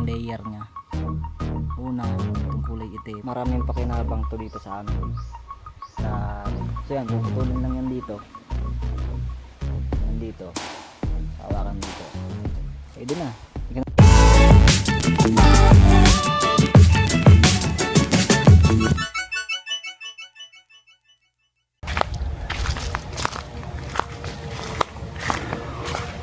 layer niya. Una, itong kulay itim. Maraming pakinabang to dito sa amin. So yan, puputulin lang yan dito. Yan dito. Hawakan dito. Pwede na.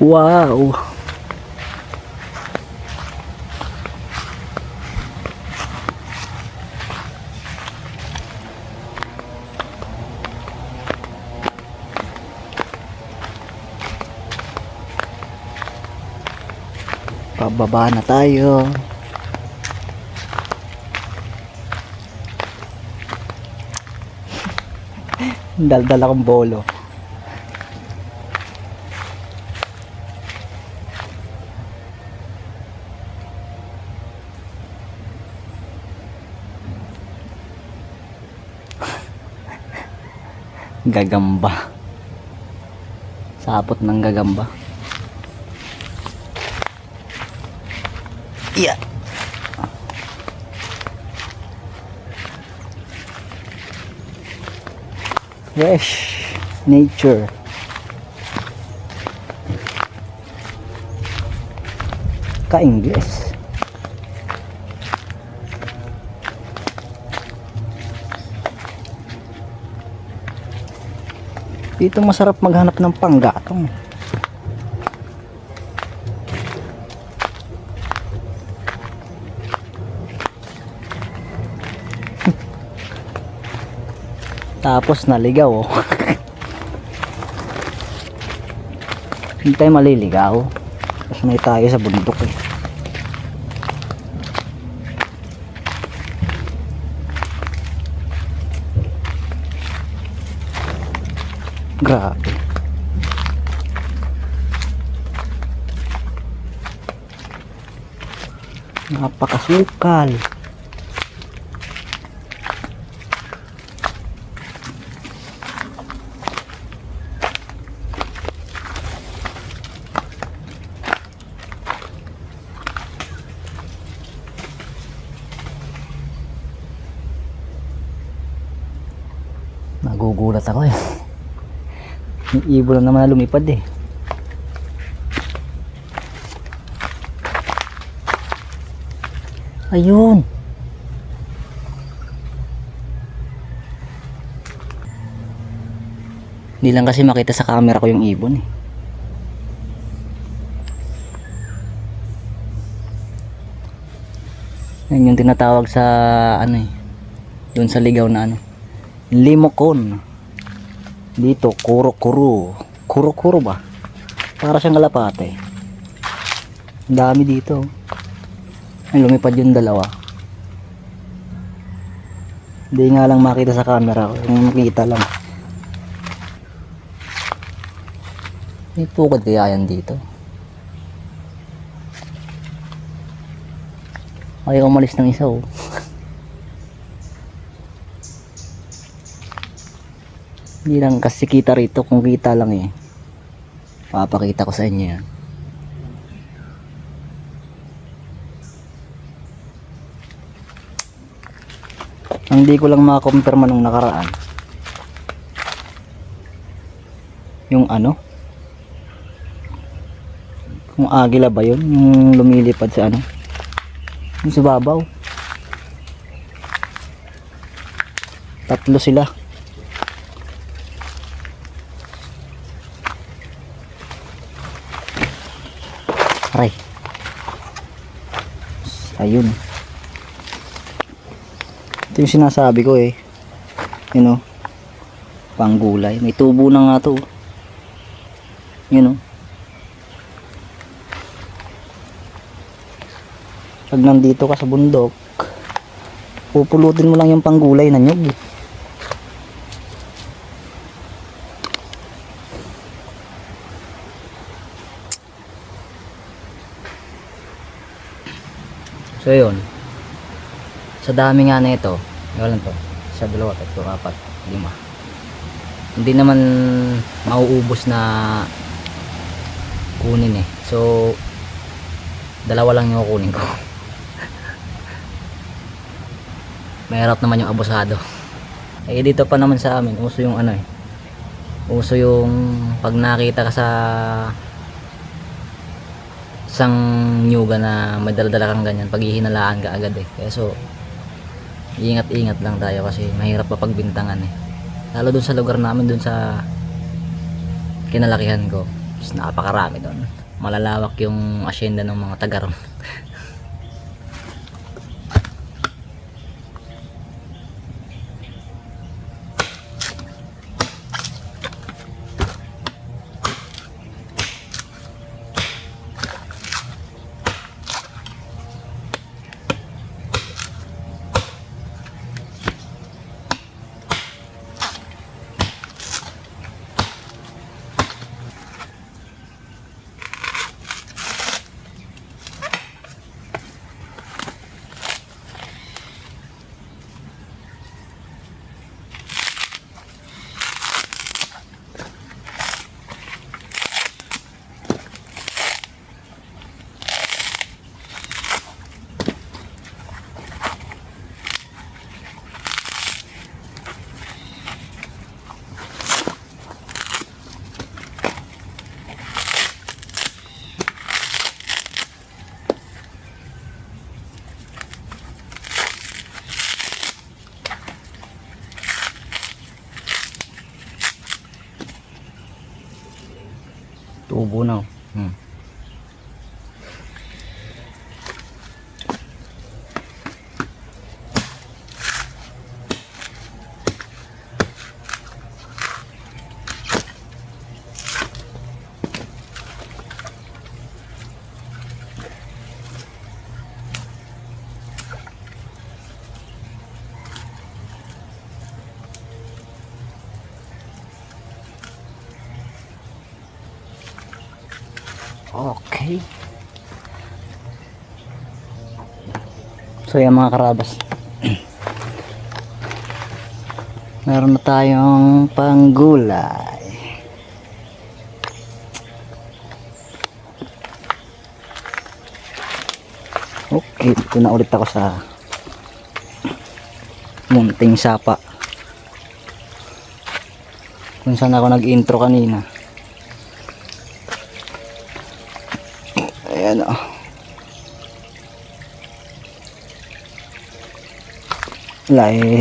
Wow! Pababa na tayo. Daldal akong bolo. Gagamba. Sapot ng gagamba. Yeah. Fresh nature. Ka-Ingles. Dito masarap maghanap ng panggatong. Tapos naligaw oh. Hindi tayo maliligaw kasi may tayo sa bundok eh. Grabe. Napakasukal. Nagugulat ako eh. Yung ibon lang naman na lumipad eh. Ayun. Hindi lang kasi makita sa camera ko yung ibon eh. Yan yung tinatawag sa ano eh. Doon sa ligaw na ano. Limokon. Dito kuro-kuro. Kuro-kuro ba? Para siyang kalapate. Ang dami dito. Ay, lumipad yung dalawa. Hindi nga lang makita sa camera. Kung makita lang. May pukod kaya yan dito. Ayaw umalis ng isa oh. Hindi lang kasi kita rito, kung kita lang eh. Papakita ko sa inyo yan. Ang di ko lang makakumpirma nung nakaraan. Yung ano? Kung agila ba yun? Yung lumilipad sa ano? Yung sa babaw. Tatlo sila. Aray. Ayun. Ito yung sinasabi ko eh. You know, panggulay. May tubo na nga to. You know. Pag nandito ka sa bundok, pupulutin mo lang yung panggulay na nyug. So yun, sa dami nga na ito, wala to, isa, dalawa, tatlo, apat, lima, hindi naman mauubos na kunin eh. So dalawa lang yung kunin ko. Mahirap naman yung abusado. Eh dito pa naman sa amin, uso yung ano eh. Uso yung pag nakita ka sa isang nyuga na may dala-dala kang ganyan, paghihinalaan ka agad eh. Kaya so, ingat-ingat lang tayo kasi mahirap pagbintangan eh. Lalo dun sa lugar namin, dun sa kinalakihan ko, is napakarami dun. Malalawak yung asyenda ng mga taga ron. Tubo na. Okay. So yan mga karabas. Meron na tayong panggulay. Okay, dito na ulit ako sa munting sapa kung saan ako nag-intro kanina. Ayan o.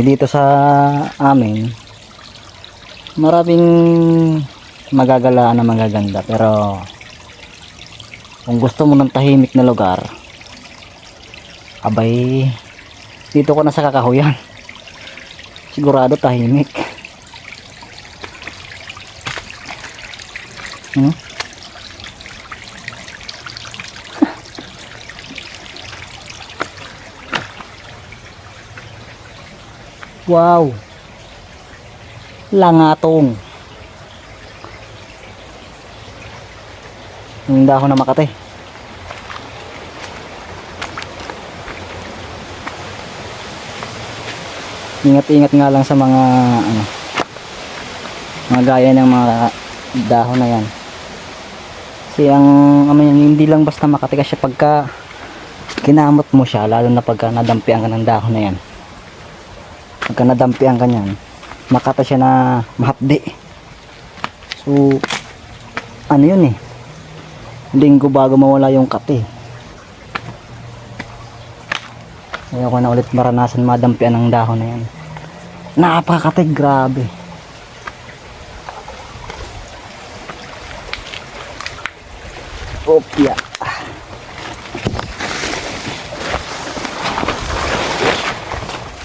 Dito sa amin maraming magagalaan na magaganda, pero kung gusto mo ng tahimik na lugar, abay dito ko na sa Kakahuyan. Sigurado tahimik. Wow, langatong. Yung dahon na Makati. Ingat-ingat nga lang sa mga mga gaya ng mga dahon na yan. Kasi ang hindi lang basta makatigas siya pagka kinamot mo siya, lalo na pagka nadampian ka ng dahon na yan. Pagka nadampian ka niyan, makata siya na mahapdi. So ano yun eh, linggo bago mawala yung kati. Ayoko na ulit maranasan madampian ng dahon na yan. Napakakati, grabe. Opya.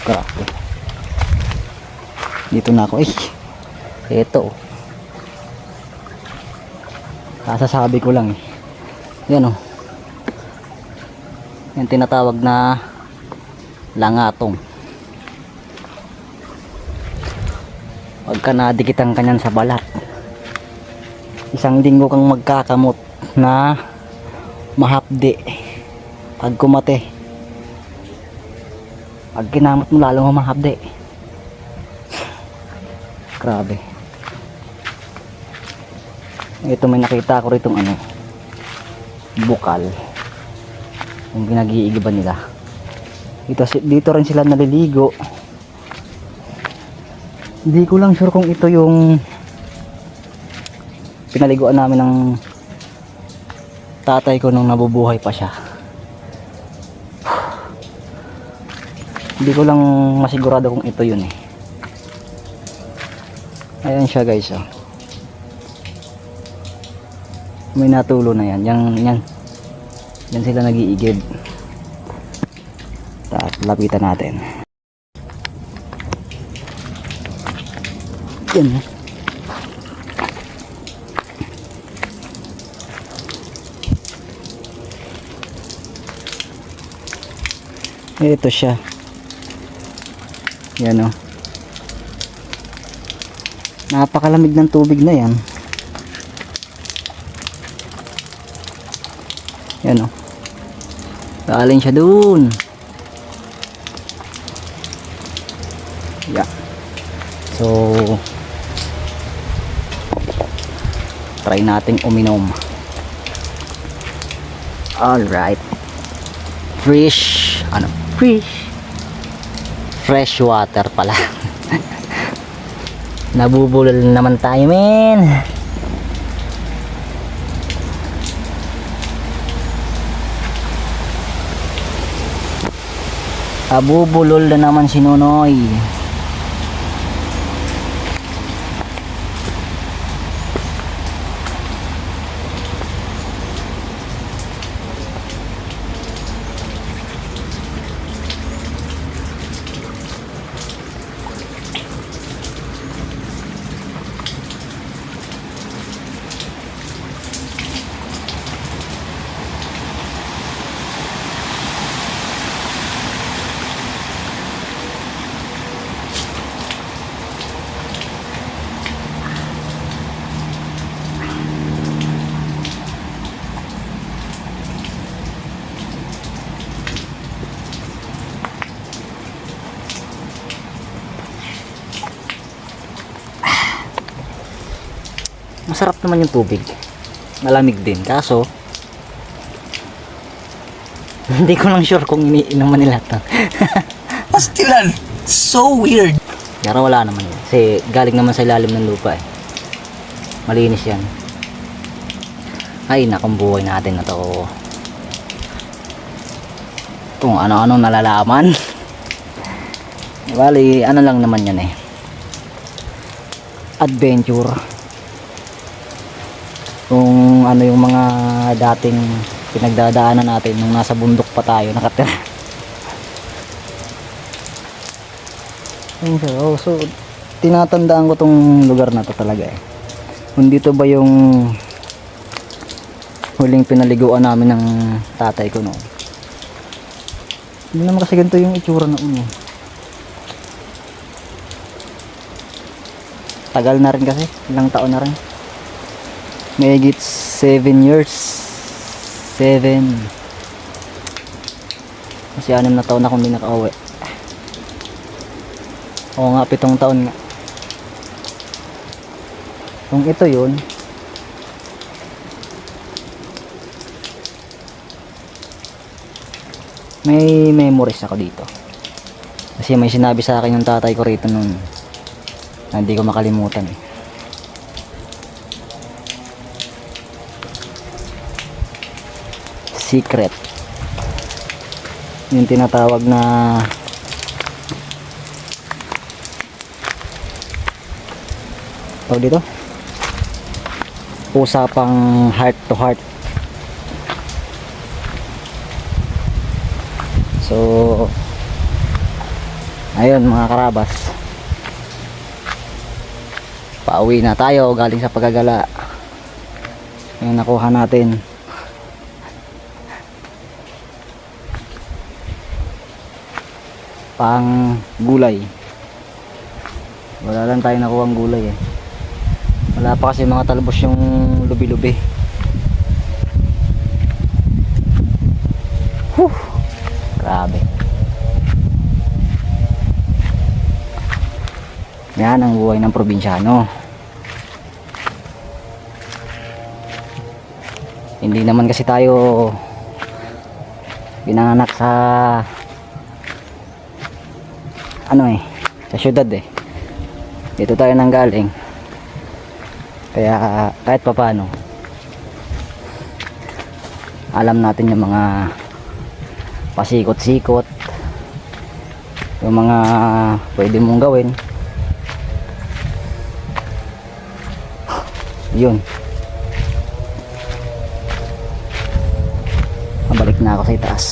Grabe. Dito na ako. Ito. Kasasabi ko lang eh. Yan o. Yan tinatawag na langatong. Pagka nadikitan ka niyan sa balat, isang linggo kang magkakamot na mahapdi. Pag kumate, pag kinamot mo lalong mahapdi. Grabe. Ito, may nakita ko rito bukal yung pinag-iigiban nila. Dito rin sila naliligo. Hindi ko lang sure kung ito yung pinaliguan namin ng tatay ko nung nabubuhay pa siya. Hindi ko lang masigurado kung ito yun eh. Ayan siya guys, oh. May natulo na yan. Yan sila nag-iigib. Lapitan natin. Yan. Ito siya. Yan, oh. Napakalamig ng tubig na yan. Yan, oh. Galing siya dun. Yeah. So try nating uminom. Alright. Fresh water pala. Nabubulol naman tayo, men. Nabubulol na naman si Nonoy. Masarap naman yung tubig. Malamig din. Kaso, hindi ko lang sure kung iniinom nila ito. Pastilan! So weird! Pero wala naman yun. Kasi galing naman sa ilalim ng lupa eh. Malinis yan. Ay, nakong buhay natin na to. Kung ano-ano nalalaman. Bali, ano lang naman yan eh. Adventure. Kung ano yung mga dating pinagdadaanan natin nung nasa bundok pa tayo nakatira. So tinatandaan ko tong lugar na to talaga eh. Kung dito ba yung huling pinaliguan namin ng tatay ko noon. Hindi naman kasi ganito yung itsura noon eh. Tagal na rin kasi, ilang taon na rin. Mahigit 7 years. 7. Kasi 6 na taon na akong hindi nakauwi. Oo nga, 7 taon nga. Kung ito yun, may memories ako dito. Kasi may sinabi sa akin yung tatay ko rito noon na hindi ko makalimutan eh. Secret. Yung tinatawag na tawag dito, usapang heart to heart. So ayun mga karabas, pauwi na tayo galing sa paggagala. Yung nakuha natin pang gulay. Wala lang tayo nakuha ang gulay eh. Wala pa kasi mga talbos yung lubi-lubi. Grabe. Yan ang buhay ng probinsyano. Hindi naman kasi tayo pinanganak sa ano eh, sa syudad eh. Dito tayo nang galing. Kaya kahit papaano alam natin yung mga pasikot-sikot, yung mga pwede mong gawin. Yun. Mabalik na ako sa itaas.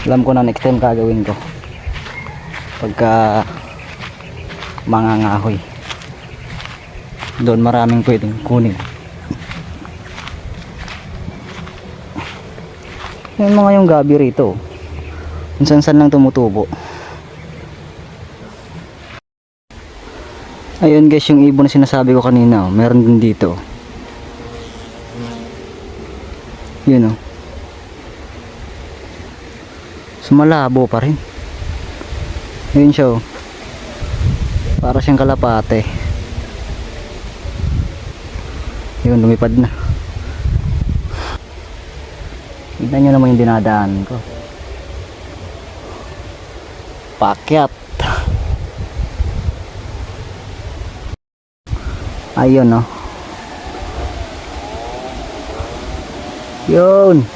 Alam ko na next time gagawin ko pagka mangangahoy, doon maraming pwedeng kunin. Yung mga yung gabi rito kung saan lang tumutubo. Ayun guys, yung ibon na sinasabi ko kanina, meron din dito. Yun oh. Sumalabo pa rin. Yun siya oh. Para siyang kalapate. Yun, lumipad na. Tignan nyo naman yung dinadaan ko. Pakyat. Ayun oh. Yun.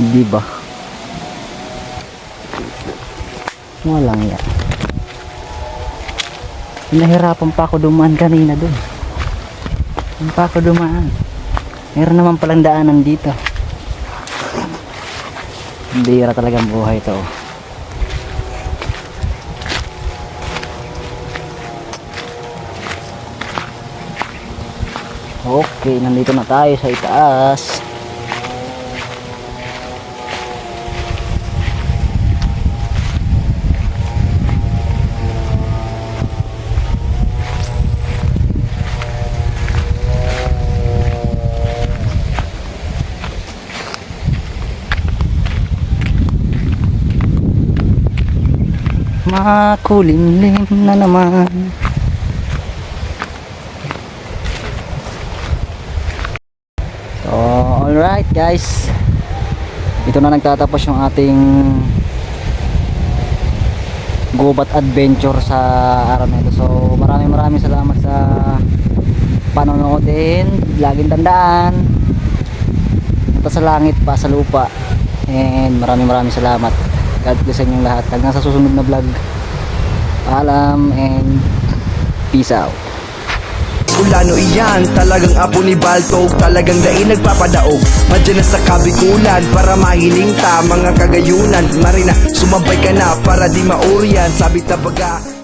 Diba? Walang yan. Nahirapan pa ako dumaan kanina dun. Pa ako dumaan. Meron naman palang daanan dito. Bira talagang buhay to. Okay, nandito na tayo sa itaas. Makulimlim na naman. So, alright guys, dito na nagtatapos yung ating gubat adventure sa araw na ito. So maraming salamat sa panonood din. Laging tandaan, ito sa langit pa sa lupa. And maraming salamat. God bless sa inyong lahat. Hanggang sa susunod na vlog. Paalam and peace out. Ulano iyan, talagang apo ni Baltog, talagang daing nagpapadaog. Madyan na sa kabigulan para mahiling ta mga kagayunan. Marina, sumabay ka na para di mauriyan. Sabit na baga